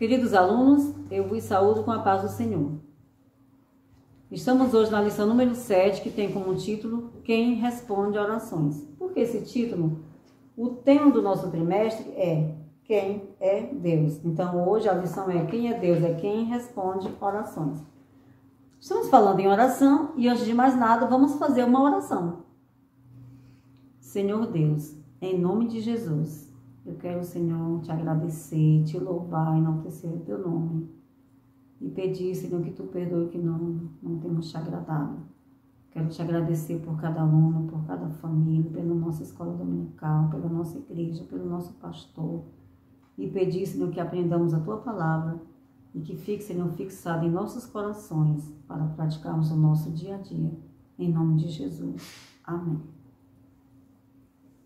Queridos alunos, eu vos saúdo com a paz do Senhor. Estamos hoje na lição número 7, que tem como título Quem Responde Orações. Por que esse título? O tema do nosso trimestre é Quem é Deus. Então hoje a lição é Quem é Deus, é quem responde orações. Estamos falando em oração e antes de mais nada vamos fazer uma oração. Senhor Deus, em nome de Jesus, eu quero, Senhor, te agradecer, te louvar, enaltecer o teu nome. E pedir, Senhor, que tu perdoe que não temos te agradado. Quero te agradecer por cada aluno, por cada família, pela nossa escola dominical, pela nossa igreja, pelo nosso pastor. E pedir, Senhor, que aprendamos a tua palavra e que fique, Senhor, fixado em nossos corações para praticarmos o nosso dia a dia. Em nome de Jesus. Amém.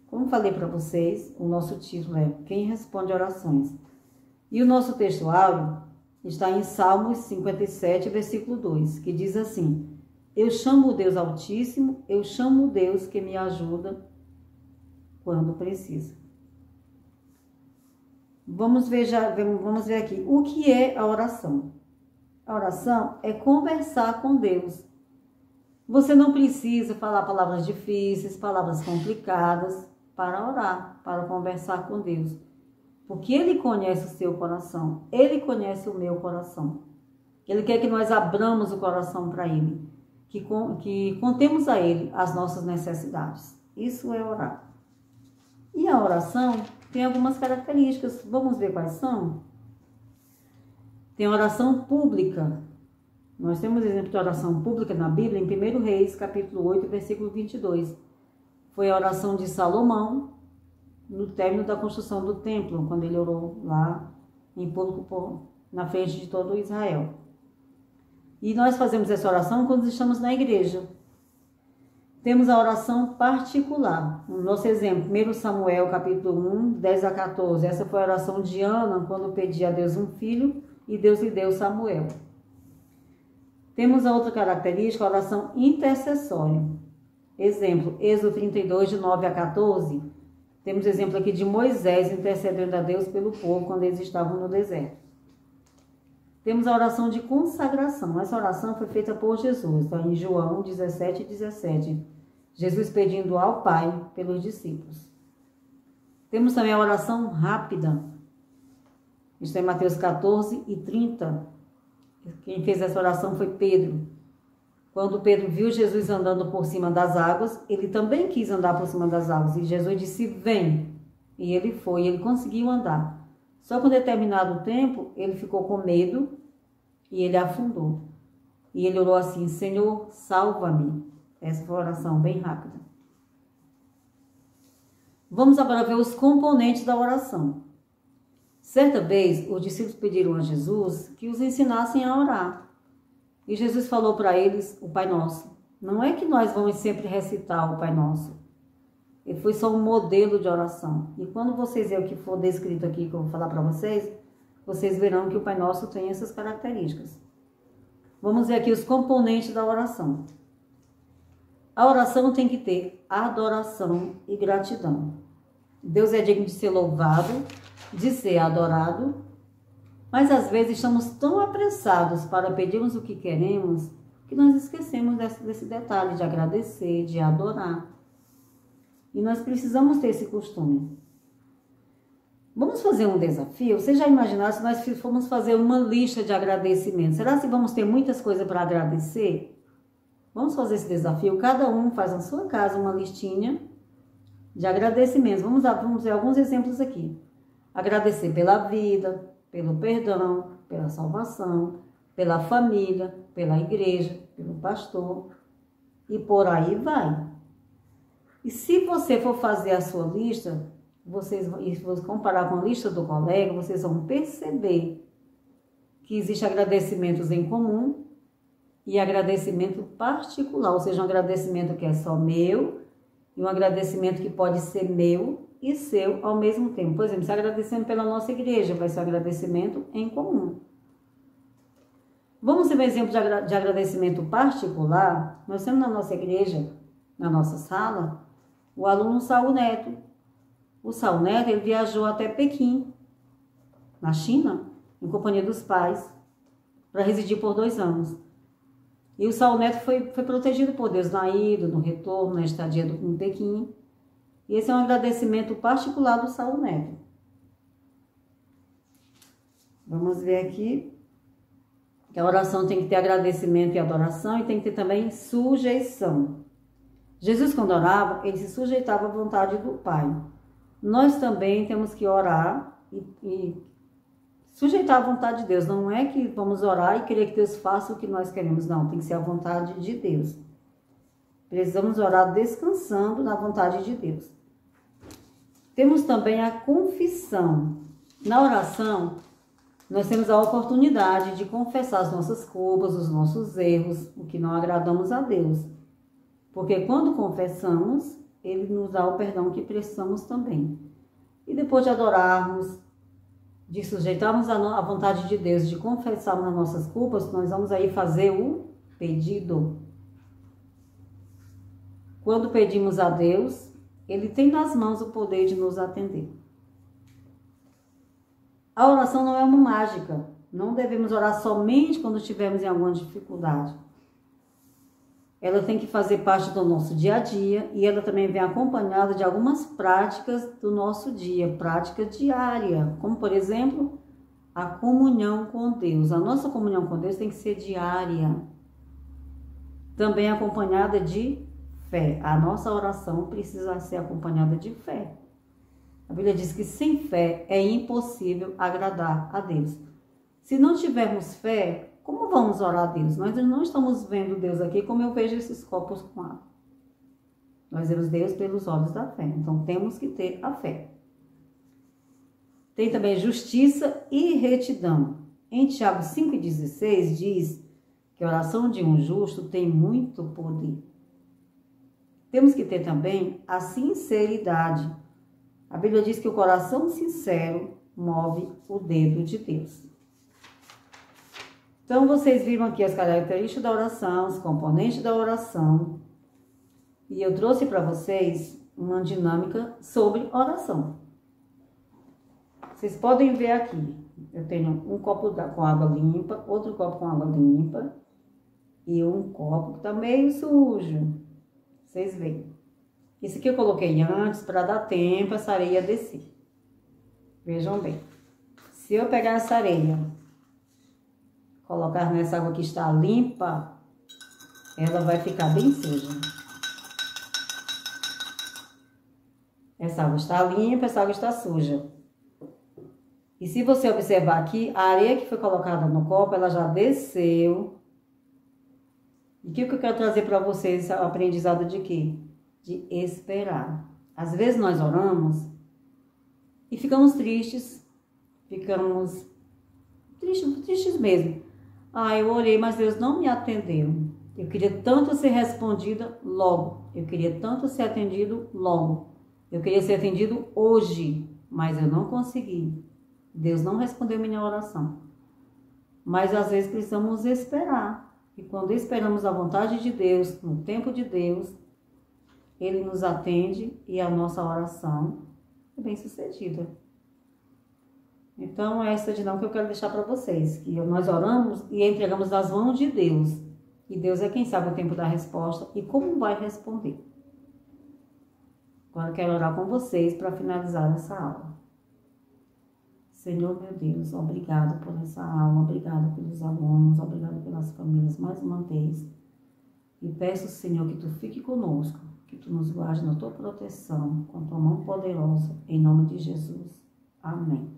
Como falei para vocês, o nosso título é Quem Responde Orações. E o nosso texto áureo está em Salmos 57, versículo 2, que diz assim: Eu chamo o Deus Altíssimo, eu chamo o Deus que me ajuda quando preciso. Vamos ver aqui. O que é a oração? A oração é conversar com Deus. Você não precisa falar palavras difíceis, palavras complicadas para orar, para conversar com Deus. Porque Ele conhece o seu coração, Ele conhece o meu coração. Ele quer que nós abramos o coração para Ele, que contemos a Ele as nossas necessidades. Isso é orar. E a oração tem algumas características. Vamos ver quais são? Tem a oração pública. Nós temos exemplo de oração pública na Bíblia, em 1 Reis, capítulo 8, versículo 22. Foi a oração de Salomão, no término da construção do templo, quando ele orou lá em público na frente de todo Israel. E nós fazemos essa oração quando estamos na igreja. Temos a oração particular. No nosso exemplo, 1 Samuel, capítulo 1, 10 a 14. Essa foi a oração de Ana, quando pedia a Deus um filho, e Deus lhe deu Samuel. Temos a outra característica, a oração intercessória. Exemplo, Êxodo 32, de 9 a 14. Temos exemplo aqui de Moisés intercedendo a Deus pelo povo quando eles estavam no deserto. Temos a oração de consagração. Essa oração foi feita por Jesus, está em João 17 e 17. Jesus pedindo ao Pai pelos discípulos. Temos também a oração rápida. Está em Mateus 14 e 30. Quem fez essa oração foi Pedro. Quando Pedro viu Jesus andando por cima das águas, ele também quis andar por cima das águas. E Jesus disse, vem. E ele foi, ele conseguiu andar. Só que em determinado tempo, ele ficou com medo e ele afundou. E ele orou assim, Senhor, salva-me. Essa foi a oração bem rápida. Vamos agora ver os componentes da oração. Certa vez, os discípulos pediram a Jesus que os ensinassem a orar. E Jesus falou para eles o Pai Nosso. Não é que nós vamos sempre recitar o Pai Nosso. Ele foi só um modelo de oração. E quando vocês verem o que for descrito aqui, que eu vou falar para vocês, vocês verão que o Pai Nosso tem essas características. Vamos ver aqui os componentes da oração. A oração tem que ter adoração e gratidão. Deus é digno de ser louvado, de ser adorado, mas às vezes estamos tão apressados para pedirmos o que queremos que nós esquecemos desse detalhe de agradecer, de adorar. E nós precisamos ter esse costume. Vamos fazer um desafio? Você já imaginou se nós formos fazer uma lista de agradecimentos? Será que vamos ter muitas coisas para agradecer? Vamos fazer esse desafio? Cada um faz na sua casa uma listinha de agradecimentos. Vamos ver alguns exemplos aqui. Agradecer pela vida, pelo perdão, pela salvação, pela família, pela igreja, pelo pastor e por aí vai. E se você for fazer a sua lista, e se você comparar com a lista do colega, vocês vão perceber que existe agradecimentos em comum e agradecimento particular, ou seja, um agradecimento que é só meu e um agradecimento que pode ser meu e seu ao mesmo tempo. Por exemplo, se agradecendo pela nossa igreja, vai ser um agradecimento em comum. Vamos ver um exemplo de agradecimento particular. Nós temos na nossa igreja, na nossa sala, o aluno Saul Neto. O Saul Neto, ele viajou até Pequim, na China, em companhia dos pais, para residir por 2 anos. E o Saulo Neto foi protegido por Deus na ida, no retorno, na estadia em Pequim. E esse é um agradecimento particular do Saulo Neto. Vamos ver aqui que a oração tem que ter agradecimento e adoração e tem que ter também sujeição. Jesus, quando orava, ele se sujeitava à vontade do Pai. Nós também temos que orar e sujeitar à vontade de Deus. Não é que vamos orar e querer que Deus faça o que nós queremos. Não, tem que ser a vontade de Deus. Precisamos orar descansando na vontade de Deus. Temos também a confissão. Na oração, nós temos a oportunidade de confessar as nossas culpas, os nossos erros, o que não agradamos a Deus. Porque quando confessamos, Ele nos dá o perdão que precisamos também. E depois de adorarmos, de sujeitarmos a vontade de Deus, de confessarmos as nossas culpas, nós vamos aí fazer o pedido. Quando pedimos a Deus, Ele tem nas mãos o poder de nos atender. A oração não é uma mágica. Não devemos orar somente quando estivermos em alguma dificuldade. Ela tem que fazer parte do nosso dia a dia e ela também vem acompanhada de algumas práticas do nosso dia, prática diária, como por exemplo, a comunhão com Deus. A nossa comunhão com Deus tem que ser diária, também acompanhada de fé. A nossa oração precisa ser acompanhada de fé. A Bíblia diz que sem fé é impossível agradar a Deus. Se não tivermos fé, como vamos orar a Deus? Nós não estamos vendo Deus aqui como eu vejo esses copos com água. Nós vemos Deus pelos olhos da fé. Então, temos que ter a fé. Tem também justiça e retidão. Em Tiago 5,16 diz que a oração de um justo tem muito poder. Temos que ter também a sinceridade. A Bíblia diz que o coração sincero move o dedo de Deus. Então, vocês viram aqui as características da oração, os componentes da oração. E eu trouxe para vocês uma dinâmica sobre oração. Vocês podem ver aqui, eu tenho um copo com água limpa, outro copo com água limpa e um copo que está meio sujo. Vocês veem. Isso aqui eu coloquei antes para dar tempo essa areia descer. Vejam bem. Se eu pegar essa areia, colocar nessa água que está limpa, ela vai ficar bem suja. Essa água está limpa, essa água está suja. E se você observar aqui, a areia que foi colocada no copo, ela já desceu. E o que eu quero trazer para vocês, o aprendizado de quê? De esperar. Às vezes nós oramos e ficamos tristes, tristes mesmo. Eu orei, mas Deus não me atendeu. Eu queria tanto ser respondida logo. Eu queria tanto ser atendido logo. Eu queria ser atendido hoje, mas eu não consegui. Deus não respondeu minha oração. Mas às vezes precisamos esperar. E quando esperamos a vontade de Deus, no tempo de Deus, Ele nos atende e a nossa oração é bem sucedida. Então, essa dinâmica que eu quero deixar para vocês, que nós oramos e entregamos nas mãos de Deus. E Deus é quem sabe o tempo da resposta e como vai responder. Agora eu quero orar com vocês para finalizar essa aula. Senhor, meu Deus, obrigado por essa aula, obrigado pelos alunos, obrigado pelas famílias mais uma vez. E peço, Senhor, que Tu fique conosco, que Tu nos guarde na Tua proteção, com Tua mão poderosa, em nome de Jesus. Amém.